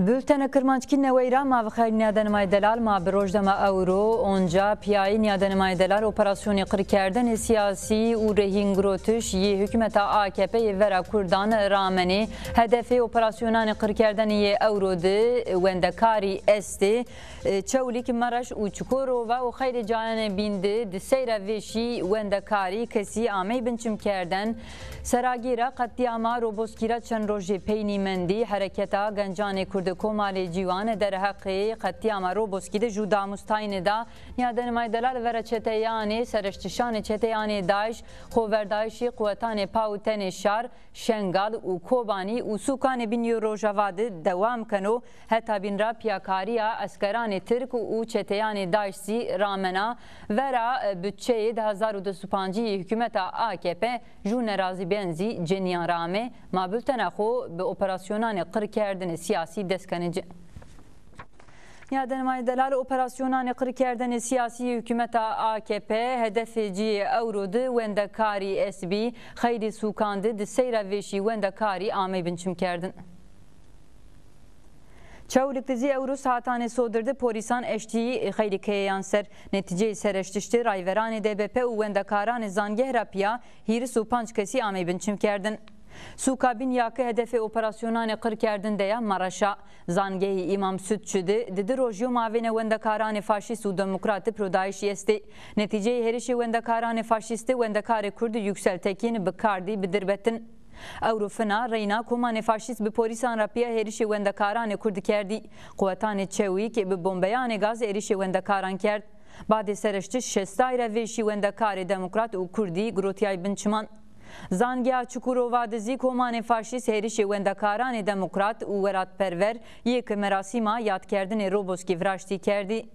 Bültene Kırmançki Neveyra mavxer niyadanımay delal ma birojdama euro onca piyayi niyadanımay delal operasyonu kırkerden siyasi u rehingrotuş ye hükümeta AKP vera Kurdan rameni hedefi operasyonani kırkerden ye euro de wendekari esti çevlik maraş u çukurova u xeyri canane bindi de seyra veşi wendekari kesi amey binçim kerden seragira katliama roboskira çen roje peynimendi hareketa gencane kurdu komalê cîwan derheqê qetiyama Roboskî de jû damostayînê da niyadanımay delal vera çeteyanê seriştişanê çeteyanê Daeş xweverdayişê quwetanê PAW tenê şar Şengal û Kobanî û sûkanê biniyo Rojava de dewam keno heta bînra piyakariya eskeranê Tirk û çeteyanê Daişî ramena vera bütçeyê 2025 hükümeta AKP jû nerazîbên zî ceniyan rame ma bültena xwe bi operasyonanê qirkerdinê siyasî destkenici. Niyadanımay delal operasyonanê qirkerdinê siyasî hükümeta AKP hedefê ciyê euro di wendekarî SB xeyri sûkandî di seyra veşî wendekarî amey binçim kerdin. Çewlik dizî euro sahatanê sodirdi polîsan eştiyî xeyrîkeyan ser neticeyê seriştiştî rayveranê DBP û wendekaranê zangehra piya hîris û panc kesî amey binçim kerdin. Sûkabîn yakı hedefê operasyonanê qirkerdin de ya Maraşa zangehî İmam Sütçüdü di rojiyo mavêne wendekaranê faşîst û demokratî pro Daişî estê neticeyê herişê wendekaranê faşîstî wendekarê Kurd Yüksel Tekin bi kardî bi dirbetin. Ewrofina reyna komanê faşîst bi polîsan rapiya herişê wendekaranê Kurd kerdî quwetanê Çewîk bi bombeyanê gaz herişê wendekaran kerd badê seriştiş şestayra veşî wendekarê demokrat û Kurdî girotiyayê binçiman. Zangeya Çukurova dizî komanê faşîst herişê wendekaranê demokrat û welatperver yek merasîma yadkerdinê Roboskî viraştî kerdî.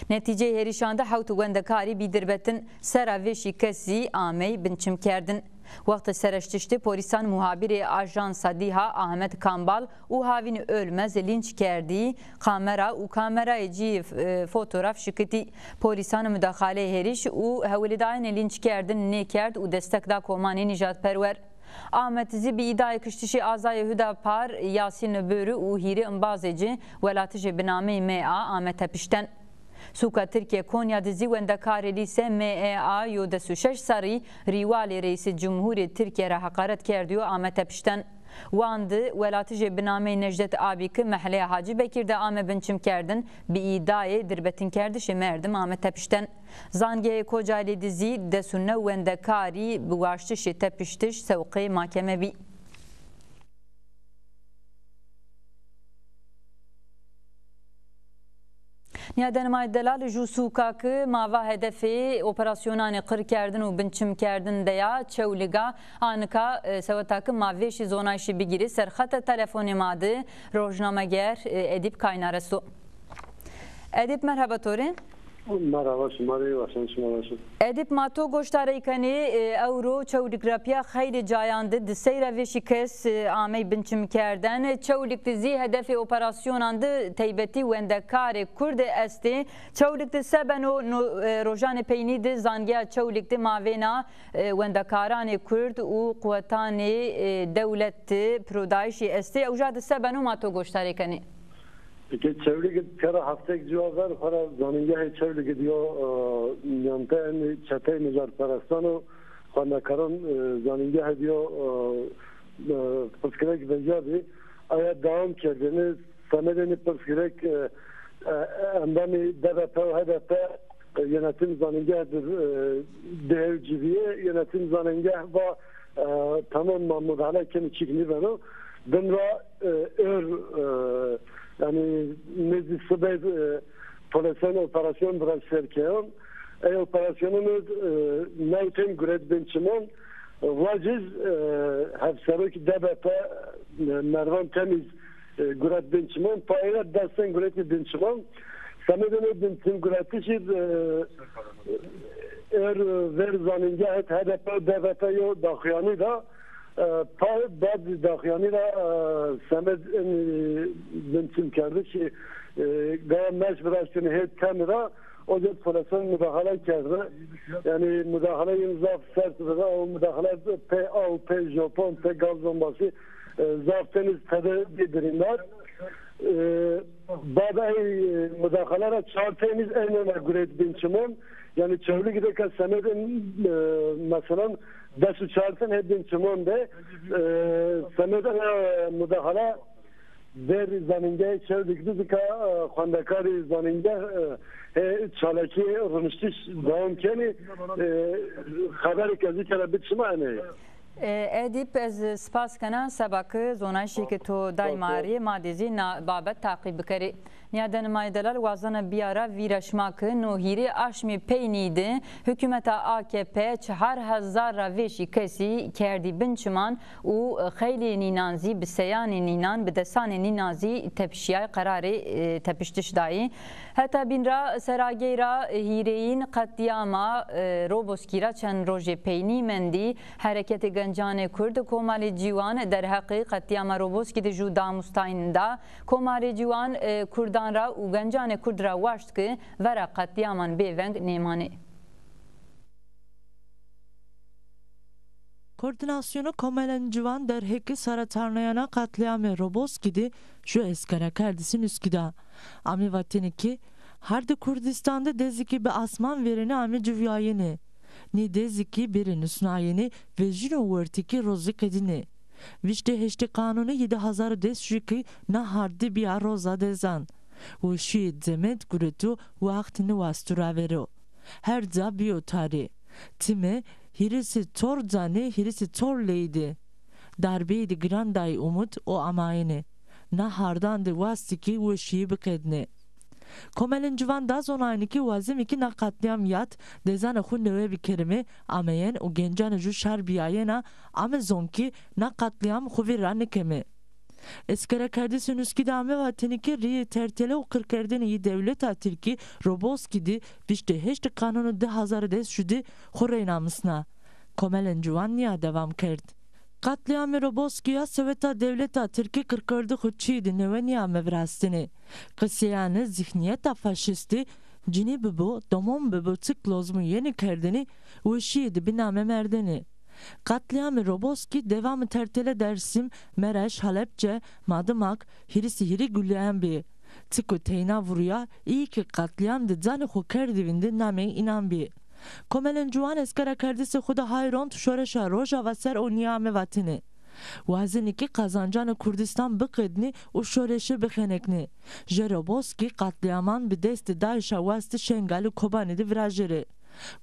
Neticeyê herîşan de hewt wendekarî bîdirbetin sera veşî kesî amey binçim kerdin. Wextê seriştiştî polîsan muhabirê ajansa Dîha Ahmet Kambal û havînê Ölmez lînç kerdî kamera û kamerayê cî fotoğraf şikitî polîsan müdaxaleyê herîş û hewlîdayînê lînç kerdin nêkerd û destek da komanê nîjadperwer. Ahmet zî bi îdayê kiştişî azayê Hüdapar Yasîn Börü û hîrê Imbazê cî welatî jê bi nameyê MA Ahmet Tepişten. Sûka Tirkiye Konya dizî wendekarê lîse MEA yo 26 sarî rîwalê Reîsê Cumhurê Tirkiye re heqaret kerdiyo Ahmet Tepişten. Wan di welatî jê bi nameyê Necdet Abîkî mehleya Hacı Bekir de amê binçim kerdin bi îdayê dirbetin kerdişê merdim Ahmet Tepişten. Zangehê Kocaylê dizî desûne wendekarî bi waştişê Tepiştiş sewqê mahkeme bî. Niyadanımay delal jû sûkakî mava hedefê operasyonanê qirkerdin û binçim kerdin de ya çewliga anika sewetakî mavêşî zonayşî bigirî serxeta telefonê ma di rojnameger Edip Kaynaresu. Edip merhaba torê. Merhaba şumarî başan şuma başan. Edip ma to goştarê kenî euro çewlik rapiya xeyli cayan di seyra veşî kes amey binçim kerden çewlik dizî hedefê operasyonan di teybetî wendekarê Kurd estê çewlik di sebeno rojanê peynî di zangeya çewlik di mavêna wendekaranê Kurd û quwetanê dewlet pro Daişî estê ew ja di sebeno ma to goştarê kenî. Peki çevre kara haftek cevaplar para zanınca çevre gidiyor yanten çatay mizar parastano kana karan zanınca diyor pıskrek bejabi aya devam kendini sanedeni pıskrek endami DBP HDP yönetim zanıncadır devciviye yönetim zanınca ve tamam müdahale kimi çıkını bana dınra yani meclis sıbey polisen operasyon bırakırken operasyonunu nevtem güret bençimon vaciz hafsalık DBP Mervan Temiz güret bençimon payla desten güret bençimon sanedene bençim güretişi ver zanınca HDP DBP yo daxyani da بعد داخیانی را سمت بنتیم کرده که گام مش براشتن هیچ کمی را اوجد پلیسان مداخله کرده یعنی مداخله امضا سرت بده و مداخله پی آو پی ژاپن پی گاز بمباسی زافتنیز تده بیدرینler Babay müdahaleler çarptığımız en önemli güret binçimon. Yani çevre giderken senedin mesela desu çarptın hep binçimon de senedin müdahale der zaninge çevre giderken kandakari zaninge çalaki rınıştış devam keni haberi kezi kere bitşimane. Edip ez spas kana sabakı zonayşi ki to daymari madezi babet takip bikari. Niyaden maydalar wazana biyara viraşmakı nuhiri aşmi peyniydi. Hükümeta AKP 4000 veşi kesi kerdi binçman u xeyli ninanzi biseyani ninan bidesani ninazi tepşiyay kararı tepiştiş dahi. Hatta binra serageyra hireyin katliama roboskira çen roje peyni mendi hareketi Gencane Kurd Komali Civan der haqqi katliama roboski de ju damustayında Komali Civan Kurdan ra u Gencane Kurd ra washt ki vera katliaman beveng nemane. Koordinasyonu Komalen Civan der haqqi Saratarnayana katliamı roboski şu eskara kardesin üsküda. Ami vateniki hardı Kurdistan'da deziki bir asman vereni ami cüvyayeni. Ni deziki birini sunayeni ve jino vertiki rozik edini. Vişte heşte kanunu 7000 des şüki na hardi bir roza dezan. Ve şiit zemet guretu vaktini vastura vero. Her za biyo tari. Time hirisi tor zane hirisi tor leydi. Darbeydi granday umut o amayeni. Na hardan de vastiki ve şiit bikedni. Komelen Civan da zonayınki vazim iki na katliam yat dezan xun neve bir kerime ameyen o gencan ju şarbiyayena amazonki na katliam xuvira nikeme. Eskere kardesin üskidame vateniki riye tertele o kırkerden iyi devlet atilki roboskidi vişte heşte kanunu 2000 des şudi xureynamusna. Komelen Civan niya devam kerd. Katliamı Roboskiya Soveta devleta Türkiye kırkırdı xutçiydi neveniya mevrastini. Kısıyanı zihniyeta faşisti cini bibu domon bibu tıklozmu yeni kerdini uşiydi biname merdeni. Katliamı Roboski devamı tertele dersim Mereş Halepçe Madımak hirisi hiri gülleyen bir. Tıku teyna vuruya iyi ki katliamdı zani xu kerdivindi name inan bir. Komelen Civan eskara kardisi xuda hayron tuşoreşa roja ve ser o niyame vatini. Vaziniki kazancanı Kurdistan bıkıdni o şoreşi bıkhenekni. Jeroboski katliaman bir desti daişa vasti şengali kobanidi virajeri.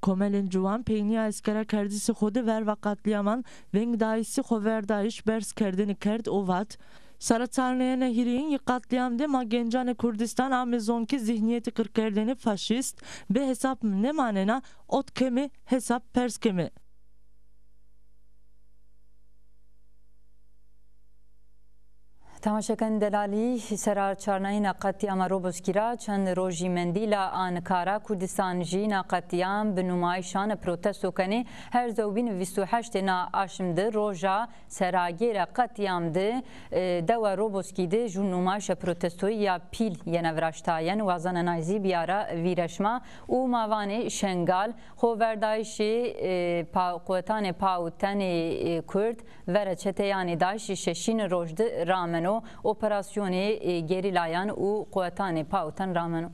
Komelen Civan peyniya eskara kardisi xuda ver ve katliaman veng daisi xo ver daiş bers kerdini kerd o vat. Saratarnayana hiriyin yıkatlayamde ma Gencane Kurdistan amezonki zihniyeti kırkerdeni faşist be hesap ne manena ot kemi hesap pers kemi. تماشاکن دلالی سرار چارنای نقطیام روبوسکیرا چند روزی مندیلا آنکارا کردستان جی نقطیام به نمایشان پروتستو کنی هر زوبین 28 نا آشمده روزا سراغیر قطیام ده دوا روبوسکی ده جو نمایش پروتستوی یا پیل ینوراشتاین وازن نایزی بیارا ویرشما او ماوان شنگال خوردایشی قوتان پاوتن کرد ورچتیانی داش ششین روزده رامنو operasyonu gerilayan u kuvvetani pautan ramenu.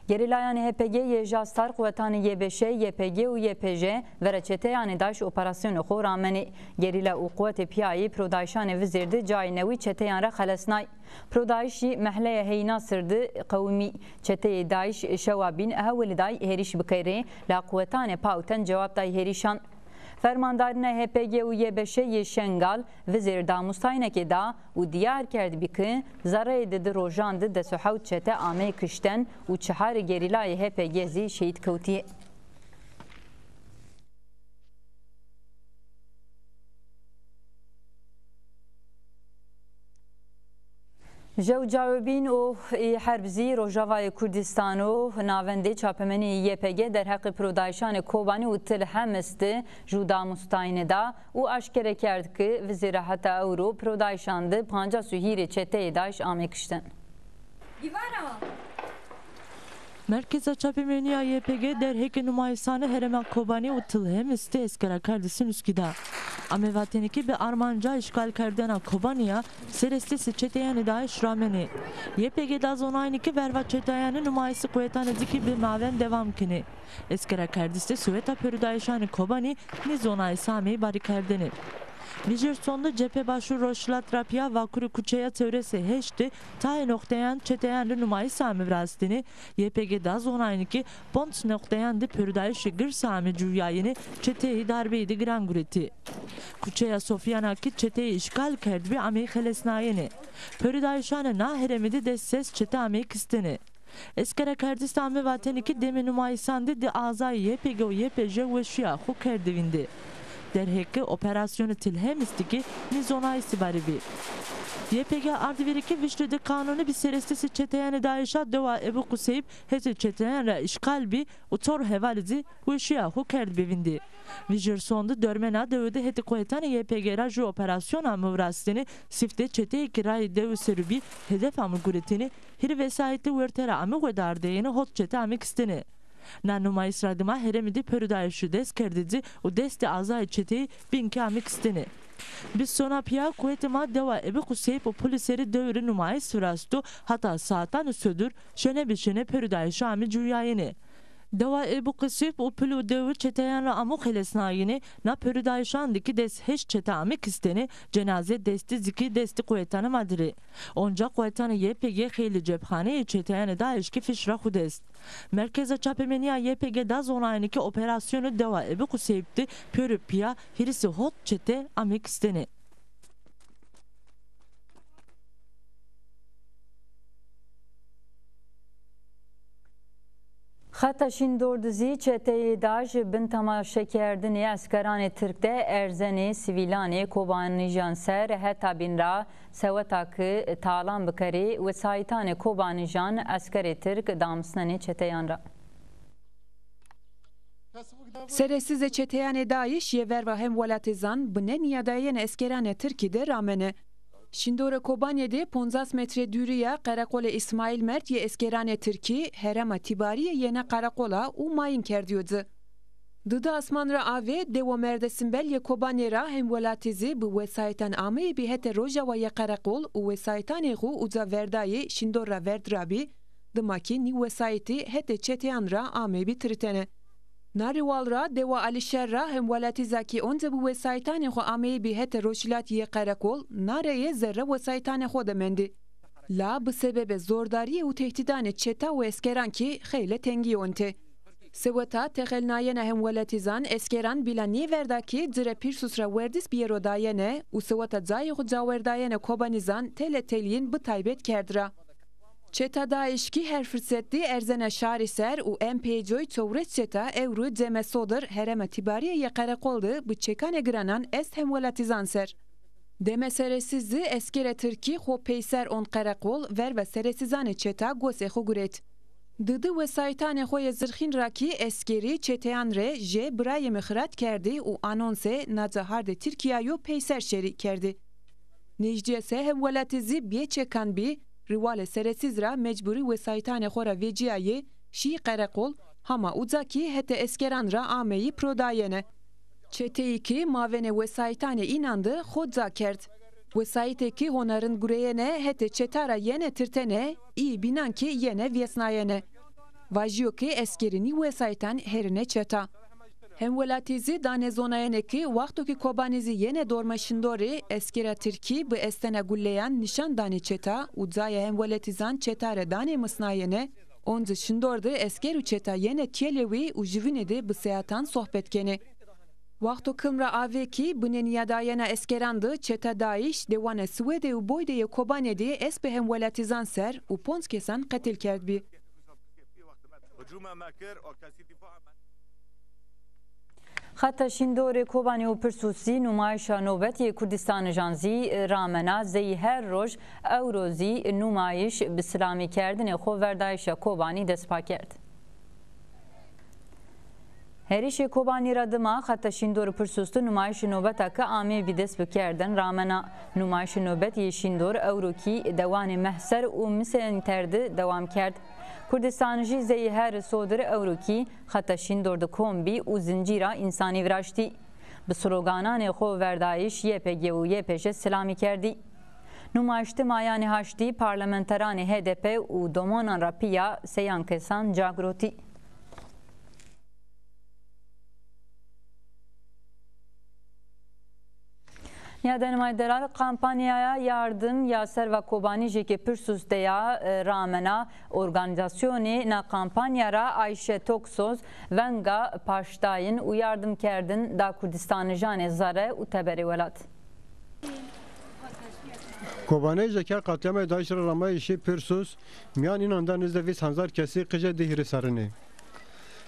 Gerilayan HPG yejastar kuvvetani YBŞ, YPG u YPJ ve reçete yani daş operasyonu xo rameni gerila u kuvveti piyayi prodayşane vizirdi caynevi çete yanra xalasnay. Prodayşi mehleye heyna sırdı kavmi çete daş şevabin ehveli day heriş bikayre la kuvvetani pautan cevap day herişan. Fermandarına HPG u YBŞ Şengal vizir damustaynek da u diyar kerdi ki zarar dedi rojandı de suhavt çete ame kışten u çahar gerilay HPG zi şehit kavti. جو جوابین و حربزی روجاوای کردستان و ناونده چاپمنی YPG در حق پرودایشان کوبانی و تل همست جودا مستاین دا و اشکره کرد که وزارت اورو پرودایشان ده 50 سوهیر çete داش آمیکشتن. Merkeza çapemeniya YPG der heki numayisane heremen kobani u tıl hem iste eskara kardesin üsküda. Ame vateniki be armanca işgal kerdena Kobaniya serestesi çeteyeni Daesh rameni. YPG dazonayniki verva çeteyeni numayisi kuvvetane ziki bir maven devam kini. Eskera kerdiste Süveta pörü Daeshani Kobani nizonay sami barikerdeni. Vijir sonda cephe başı Roşlat Rapya Vakuru Kuçeya teorisi heşti tay noktayan çeteyenli numayı sami vrastini YPG daz onayniki pont noktayan de pürdayişı gır sami cüvyayini çeteyi darbeydi grangureti. Kuçeya Sofyanaki çeteyi işgal kerdbi ameyi xelesnayeni. Pürdayişane naheremidi de ses çete ameyi kistini. Eskere Kurdistan ve vateniki demi numayisande de azay YPG o YPJ ve şia hu kerdivindi. Derheki operasyonu tilhemistiki nizona istibaribi. YPG ardiveriki vişrede kanunu bir serestesi çeteyeni Daesh'a deva Ebu Kuseyb heti çeteyenle işgalbi utor hevalizi ve şiyahu kerdbevindi. Vijir sonda dörmena devede heti koyetani YPG raju operasyona mıvrastini sifte çeteyeki ray devu serübi hedef amurguretini hiri vesayeti vörtera amıgvedardeyeni hot çete amikistini. Nanuma İsradıma heremidi pörüdayışı des kerdici o desti azay çeteyi binki amikistini. Biz sona piya kuvvetime deva Ebu Kuseyb o poliseri dövürü numayı sırastı hatta saatan södür şöne bişene pörüdayışı ami cüyayeni. Deva Ebu Kuseyb o pülü dövür çeteyenle amuk helesnayini na pörüdayışandaki des heş çete amikistini cenaze desti ziki desti kuvvetane madri. Onca kuvvetane YPG xeyli cephane çeteyene Daesh'ki fişra hudest. Merkeze çapemeniya YPG daz onayniki operasyonu deva Ebu Kuseyb'ti pörü piya hirisi hot çete amikistini. Xetaşin dorduzî çeteyê Daesh bin temaşekerdenê eskeranê Tirk de erzenê sivîlanê Kobanîjan ser heta bînra seweta ki talan bikerê wesayîtanê Kobanîjan eskerê Tirk damsnenê çeteyan ra. Seresize çeteyanê Daesh yê verva hemwelatîzan bi neniyadayên eskeranê Tirkî de ramene. Şindora Kobanya'da 15 metre dürüye Karakola İsmail Mert ye eskerane Türkiye herema tibariye yene karakola u mayın kerdiyordu. Dıda asmanra ave devo merdesimbel ye Kobanya'ra hem velatizi bu vesaytan ame bi hete roja ve ye karakol u vesaytan ehu uza verdaye Şindora verdrabi dımaki ni vesayeti hete çeteyanra ame bitritene. Nariwalra dewa Alişerra hem velatizaki onca bu vesaytan ehu ame bi hete roşilat ye karakol nareye zerre vesaytan ehu demendi. La bu sebebe zordariye u tehdidane çeta ve eskeran ki xeyle tengi onte. Seveta tegelnayene hem velatizan eskeran bila niye verdaki zire pirsusra verdis biyero dayene u seveta zayihu caverdayene kobanizan tele telyin bu taybet kerdra. Çeta Daesh'ki her fırsatlı erzene şariser u MPC'yi çovret çeta evru ceme sodur hereme tibariye ye karakoldu bu çekane granan est hem velatizan ser. Deme seresizzi eskere Türkiye ho peyser on karakol ver ve seresizane çeta gose huguret. Dıdı ve saytane hoye zırhin raki eskeri çeteyan re je braye mıhrat kerdi u anonse naza harde Türkiye'yo peyser şeri kerdi. Necdiyese hem velatizi biye çekan bi Rivale seresiz ra mecburi vesaytane xora veciyaye şi karakol hama uzaki hete eskeran ra ameyi prodayene. Çeteyi ki mavene vesaytane inandı xodza kert. Vesayteki honarın gureyene hete çetara yene tirtene iyi binan ki yene vyesnayene. Vajiyo ki eskerini vesaytan herine çeta. Hem velatizi dane zonayene ki vaktu ki kobanizi yene dorma şindori eskera Türkiye bu estene gulleyan nişan dane çeta udzaya hem velatizan çetare dane mısnayene onzu şindordu eskeru çeta yene tiyelevi ujivinedi bu seyatan sohbetkene. Vaktu kımra aveki bu neniyadayena eskerandı çeta Daesh devane Suede u boydeye kobanedi esbe hem velatizan ser u ponskesan katil kerdbi. Xetaşin dorê Kobanî û Pirsûsî nûmayişa navbetiyê Kurdistanê janzî ramena zeyî her roj ew rozî nûmayiş bi silamîkerdinê xwe verdayişa Kobanî destpa kerd. Herîşê Kobanî ra dima Xetaşin dorê Pirsûsî nûmayişê navbeteke amê bî dest bi kerdin ramena nûmayişê navbetiyê Şîndor ewrokî dewanê mehser û misên terdê dewam kerd. Kurdistan jî zeyî her sodir ewrokî Xetaşin dor di kombî û zincîra însanî viraştî. به سلوگانان خو وردایش YPG و YPJ سلامی کردی. نمایشت مایان هاشتی پارلمانتران HDP و دومانان راپیا سیان کسان جاگروتی. Nemadeler kampanyaya yardım yaser ve kobanije ki pürsüz deya ramena organizasyonu na kampanyara Ayşe Toksoz venga paştayın u yardım kerdin da Kurdistanı jane zare u teberi velat. Kobanije ki katliamı Daesh ramay işi pürsüz miyan inandan izde vis hanzar kesi qıca dihri sarını.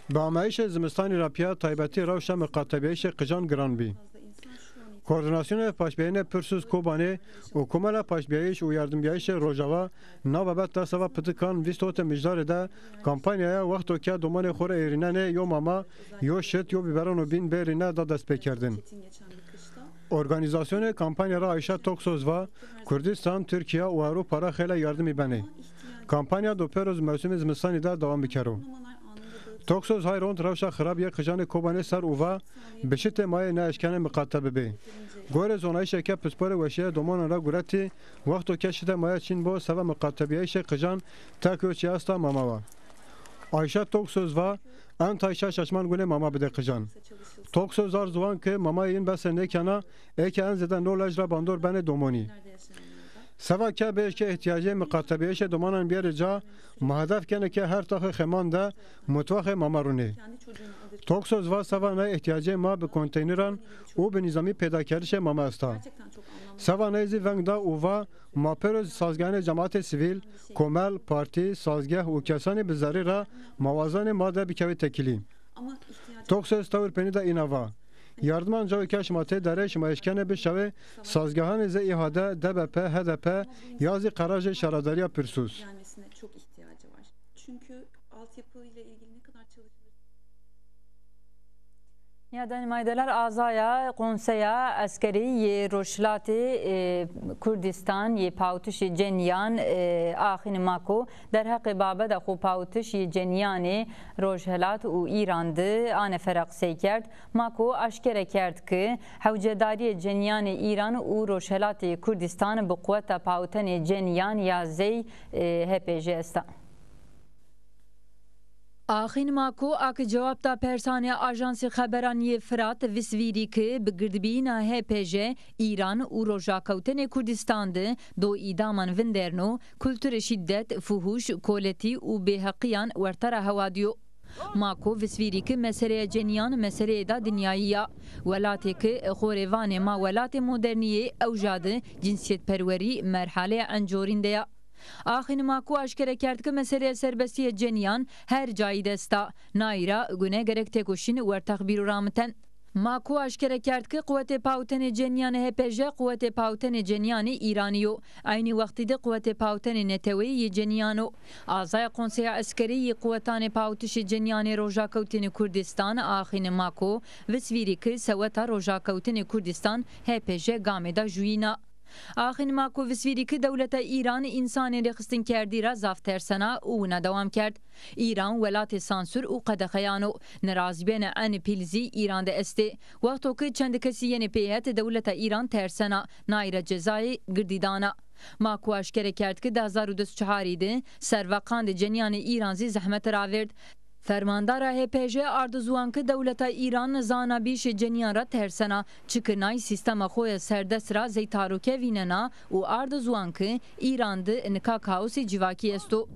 Ba amayişe zimistani rapya taybeti ravşa mıqatabiyişe qıcan granbi. Koordinasyonu paşbeyine pürsüz Kobane u kumala paşbeyiş u yardımbeyiş Rojava navabet da seva pıtıkan vistote mijdar da kampanyaya vakto ki domane xore erinane yo mama yo şet yo biberon u bin berine da dest pekerdin. Organizasyonu kampanyara Ayşe Toksoz va Kurdistan, Türkiye u Avrupa'ra xela yardımı beni. Kampanya do peroz mevsimi zimistani da devam bikero. Toksoz hayrond ravşa xarabiye qıjanı Kobane ser uva beşite maye ne eşkene mıqattabe be. Gore zonayı şeke püspore veşiye domanan ra gurati vakto keşite maye çin bo seva mıqattabiye şe qıjan takyo çiyasta mamava. Ayşe Toksoz va antayşa şaşman gune mama bide qıjan. Toksoz arzuan ki mama yin bese nekana eke en zeden nolajra bandor bene domoni. Seva ke beşke ihtiyacı mıqattabiye domanan bir rica mahadef kene ke her takı xeman da mutvaxe mamaruni. Toksoz va seva ne ihtiyacı ma bi konteyneran u bi nizami pedakarişe mama asta. Seva nezi vengda uva ma peroz sazgahane cemaat sivil, komel, parti, sazgah u kesani bi zarira mavazane ma da bikevi tekili. Toksoz tavır peni da inava. Yardıman cavi keşmate dereş maişkene bir şave sazgahan ze ihade DBP, HDP yazı karajı şaradariya pürsüz. Gelmesine çok ihtiyacı var. Çünkü altyapı ile ilgili ne kadar çalışılır? Nemadeler azaya konseya askeri Roşlati Kurdistan pawtiş Cenyan axin mako der haqi babet xu pawtiş Cenyan Rojhelat u İran'dı ane feraqse kerd mako aşkere kerd ki hevcedari Cenyan İran u Rojhelat Kurdistan bi quvveta pawten Cenyan ya zey HPJ esta. آخین ماکو آک جواب تا پرسانه آژانس خبرانی فرات وسویری که بگردبینا HPJ ایران و روژاکوتن کردستان ده دو ایدامان وندرنو کلتور شدت فحوش کولتی و بهقیان ورتر هوادیو. ماکو وسویری که مسئله جنیان مسئله دا دنیاییه ولاتی که خوریوان ما ولات مدرنیه اوجاده جنسیت پروری مرحله انجورینده. آخین ماکو aşkere کرد که مسئله سربستی جنیان هر جایی دستا نایرا گونه گرک تکوشین ورتاق بیرو رامتن. ماکو aşkere کرد که قوت پاوتن جنیان HPJ قوت پاوتن جنیان ایرانیو aynı وقتی ده قوت پاوتن نتوی جنیانو آزای قنصه عسکری قوتان پاوتش جنیان روژاکوتن کردستان آخین ماکو وسویری که سوتا روژاکوتن کردستان HPJ گامدا جوینا. آخین ماکو وسویری که دولت ایران انسان رخصتن کردی را زافتر سنا او ندوام کرد. ایران ولات سانسور او قدخیانو نرازبین ان پیلزی ایران ده استه وقتو که چند کسی یعنی پیهت دولت ایران ترسنا نایر جزای گردیدانا. ماکو aşkere کرد که 2024 ده سروقاند جنیان ایران زی زحمت راورد. فرماندار HPJ اردوزوان که دولت ایران زانا بیش جنیان را ترسنا چکنای سیستم خوی سردست را زی تاروکه ویننا و اردوزوان که ایران ده انکا کاوسی جواکی استو.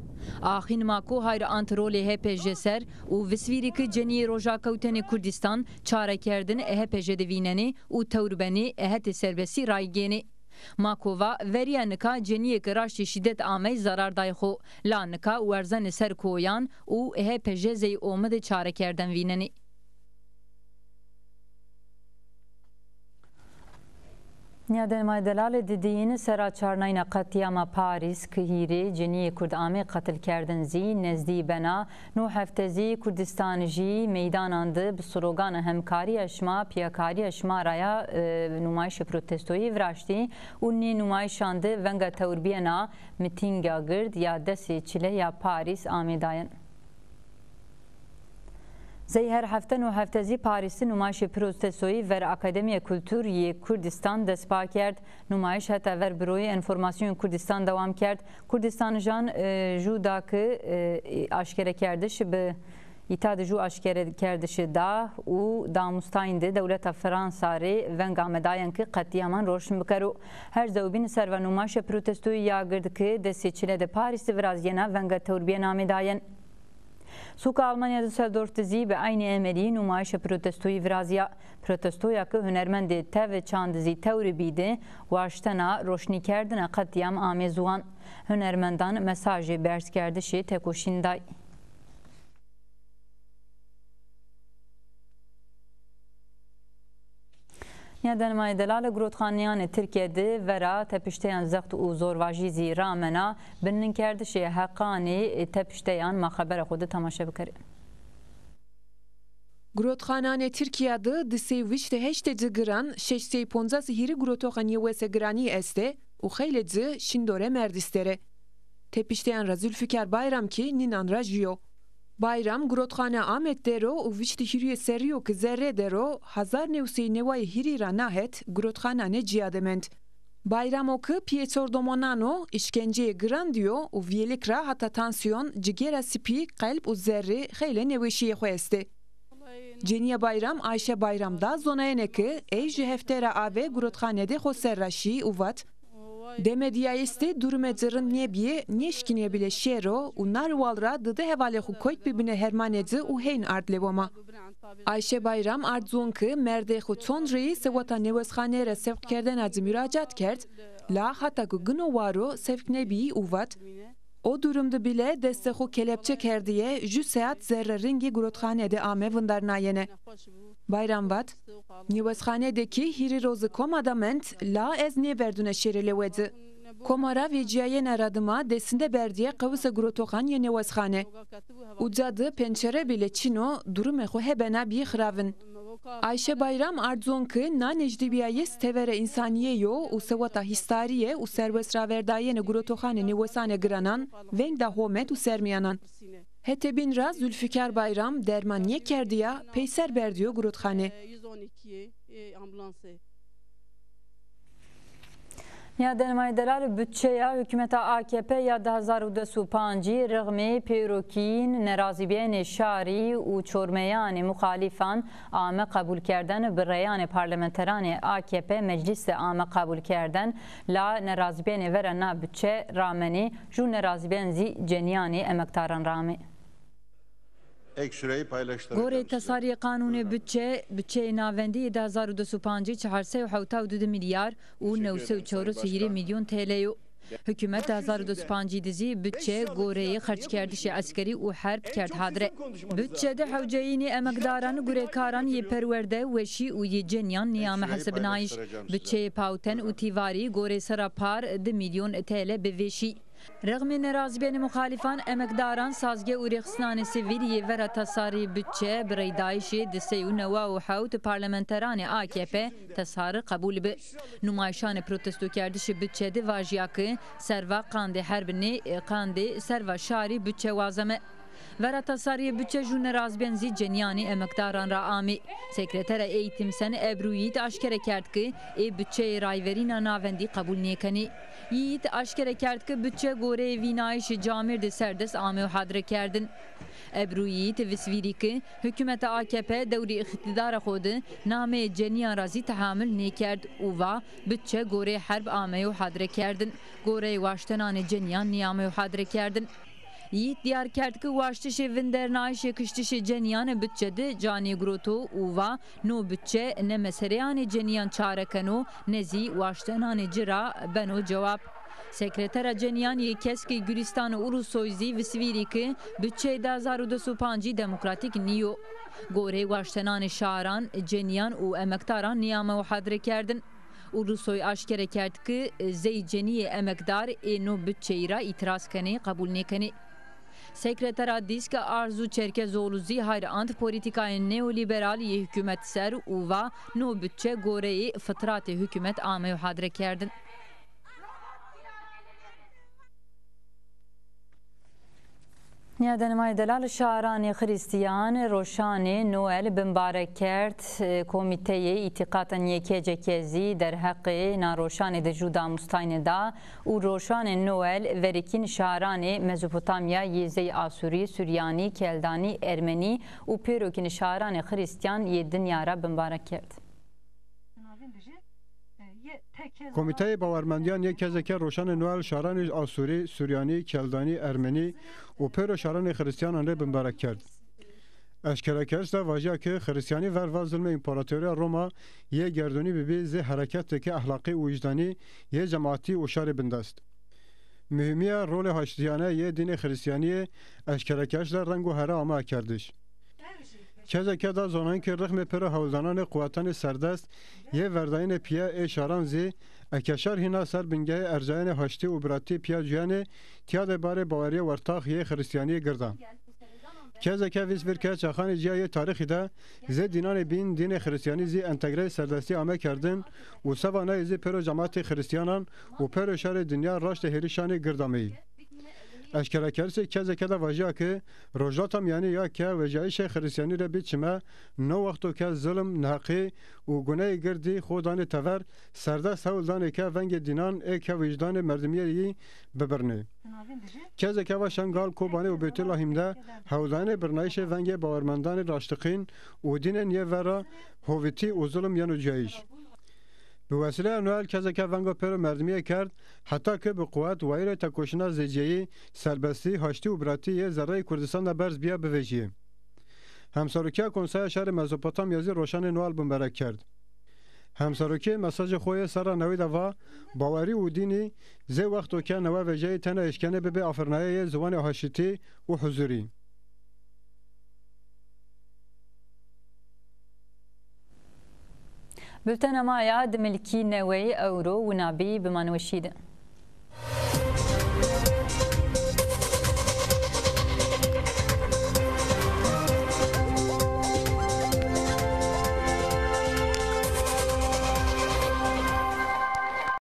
آخین ماکو هایر انترول HPJ سر و وسویری که جنی روژا کوتن کردستان چاره کردن HPJ دویننی و توربنی احت سربسی رایگینی. ماکووا وریا نکا جنیه که راشتی شدت آمی zarar دای خو لا نکا ورزن سر کویان او HPJ زی اومد چاره کردن ویننی. Niyadên Delal didîn sera çarnayna qetiyama Parîs ki hîrê ciniyê Kurd amê qetil kerdin zî nezdî bena nû hefte zî Kurdistan jî meydanan di bi slogana hemkariya şma piyakariya şma raya nûmayişê protestoyê viraştî û nê nûmayişan di venga tewrbiyena mitînga gird ya desê çile ya Parîs amê dayin. زی هر هفته و هفتزی پاریس نمایش پروتستویی ور اکادمی کلتوری کردستان دست کرد. نمایش هتا ور بروی انفورماسیون کردستان دوام کرد. کردستان جان جودا که آشکار کردش به ایتاد جو آشکار کردش دا و دامستاین ده دولت فرانسه ری ونگ آمداین که قطعیمان روشن بکرو. هر زوبین سر و نمایش پروتستویی یاگرد که دستی چله ده پاریس ورازینا ونگ توربین آمداین. سوک آلمانیا دسلدورتزی به عین امری نمایش پروتستوی ورازیا پروتستویا که هنرمند تو چاندزی تور بیده واشتنا روشنی کردن قطعیام آمیزوان هنرمندان مساج برس کردشی تکوشیندای. یادنمای دلال گروتخانیان ترکیه ده ورا تپشتیان زخت و زورواجی زی رامنا بنن کردشی حقانی تپشتیان ما خبر خود تماشا بکریم. گروتخانان ترکیه ده دسی ویشت هشت زگران 615 هیری گروتخانی و سگرانی استه و خیلی ز شندوره مردستره. تپشتیان را زülfikar bayram ki ninan را جیو. Bayram grotxane Ahmet dero u vişti hiriye seriyo ki zerre dero hazar nevsi nevay hirira nahet grotxanane ciyadement. Bayram o ki pieçordomonano işkenceye grandiyo u vielikra hatta tansiyon cigera sipi kalp u zerre xeyle neveşiye xoeste. Ceniye Bayram Ayşe Bayram'da zonayene ki ej heftera ave grotxanede xoserraşi uvat Demediyayeste durumedzırın nebiye neşkine bile şero u narvalra dıdı hevale xu koyt bibine hermanedzi u heyn artlevoma. Ayşe Bayram ardzunki merde xu çonreyi sevata nevesxanere sevk kerden azı müracaat kert, la hatta ki gınovaro sevk nebiyi uvat, o durumda bile deste xu kelepçe kerdiye jü seat zerre ringi grotxanede ame vındarnayene. Bayram vat, nevesxanedeki hiri rozu komadament la ez neverdune şerelevedi. Komara veciyayen aradıma desinde berdiye kavısa grotoxan ye nevesxane. Ucadı pençere bile çino durum exu hebena bi xravın. Ayşe Bayram ardzonki na necdibiyayes tevere insaniye yo u sevata histariye u serbest raverdayene grotoxane nevesane granan veng da homet u sermiyanan. Hetebin raz Zülfikar Bayram dermaniye kerdiya peyser berdiyo grotxane. Ya denmay delal bütçeya hükümeta AKP ya 2025 rağmi peyrokin nerazibiyen şari u çormeyani muhalifan ame kabul kerden birreyan parlamenterani AKP mecliste ame kabul kerden la nerazibiyen verena bütçe rameni ju nerazibiyen zi ceniyani emektaran rami. گوری تصاری قانون بودجه ناوندی 2025 472 میلیارد و 944 میلیون تلیو. حکومت 2025 دیزی بودجه گوری خرج کردش عسکری و حرب کرد حاضره. بودجه ده حوجهینی امکداران گوری کاران یه پرورده وشی و یه جنیان نیام حسب نایش. بودجه پاوتن و تیواری گوری سراپار 2 میلیون تله بوشی. رغم نرازبین مخالفان امکداران سازگه و رخصنان سیویلی ورا تصاری بودجه برای دایشی دسته و نوا و حوت پارلمانتران AKP تصار قبول به نمایشان پروتستو کردش بودجه ده واجیا که سروا قانده حربنی قانده سروا شاری بودجه وازمه ورا تصاری بودجه جون رازبنزی جنیانی امکداران را آمی سکرتر ایتیم سن ابرویت آشکار کرد که ای بودجه رایورین ناوندی قبول نیکنی ییت آشکار کرد که بودجه گوره وینایش جامر ده سردست آمی و حاضر کردن ابرویت وسویری که حکومت AKP دوری اقتدار خود نامه جنیان رازی تحامل نیکرد اووا بودجه گوره حرب آمی و حاضر کردن گوره واشتنان جنیان نیامه و حاضر کردن Yiğit diyar kert ki vaştişi vindernayşi kıştişi cenyan bütçede cani groto uva no bütçe ne mesereyani cenyan çarekeno nezi vaştenani cira beno cevap. Sekretera cenyan yekeski Gülistan Ulusoyzi visviri ki bütçe 2025 demokratik niyo. Gore vaştenani şaran cenyan u emektaran niyame ve hadre kerdin. Ulusoy aşkere kert ki zeyceniye emekdar no bütçeyi ra itiraz keni kabul nekeni. Sekretera disk arzu Çerkezoğlu'zi hayrant politikayı neoliberal hükümet ser uva no bütçe goreyi fıtratı hükümet ame hadre kerdin. نیادنمای دلال شاعران خریستیان روشان نوئل بمبارک کرد کمیته ایتقاطا یکیجه کزی در حق ناروشان د جودا مستاین دا و روشان نوئل ورکین شاعران مزوپوتامیا یزی آسوری سوریانی کلدانی ارمنی و پیروکین شاعران خریستیان ی دنیا را بمبارک کرد. کمیته باورمندیان یک کسی که روشن نوئل شاعران آسوری، سوریانی، کلدانی، ارمنی و پیرو شاعران خریستیان را بمبارک کرد. اشکره کرد واژه که خریستیانی و ظلم امپراتوری روما یک گردونی ببی زی حرکت که اخلاقی و وجدانی یک جماعتی و شار بندست. مهمیه رول هاشتیانه یک دین خریستیانی اشکره کرد رنگ و هره آمه کردش. کسی که دا زنان که رقم پر هولدانان قوتان سردست یه ورداین پیا اشاران زی اکشار هینا سر بنگه ارجاین هاشتی و براتی پیا جوانه تیاد بار باوری ورتاق یه خریستیانی گردان. کسی که ویس برکه چاخان جیای تاریخی دا زی دینان بین دین خریستیانی زی انتگره سردستی آمه کردن و سوانه زی پر جماعت خریستیانان و پر شار دنیا راشت هریشان گردامی. اشکره کرسی کسی که دا واجه که روژاتم یعنی یا که وجایش خریستیانی را بیچمه نو وقتو که ظلم نحقی و گناه گردی خودان تور سردست هولدان که ونگ دینان ای که وجدان مردمیه ببرنه. کسی که و شنگال کوبانه و بیت الله همده هولدان برنایش ونگ باورمندان راشتقین و دین نیه ورا هویتی و ظلم یعنی جایش. به وسیله نوئل کسی که ونگا پر مردمیه کرد حتی که به قوت وایره تکوشنا زیجیهی سربستی هاشتی و براتی یه ذره کردستان برز بیا بویجیه. همساروکیا کنسای شهر مزوپوتامیا زی روشن نوئل بمبارک کرد. همساروکی مساج خوی سر نوی دوا باوری و دینی زی وقتو که نوه وجهی تنه اشکنه به آفرنایه زبان هاشتی و حضوری. بلتنا مایا دملکی نوی اورو و نابی بمانوشیده.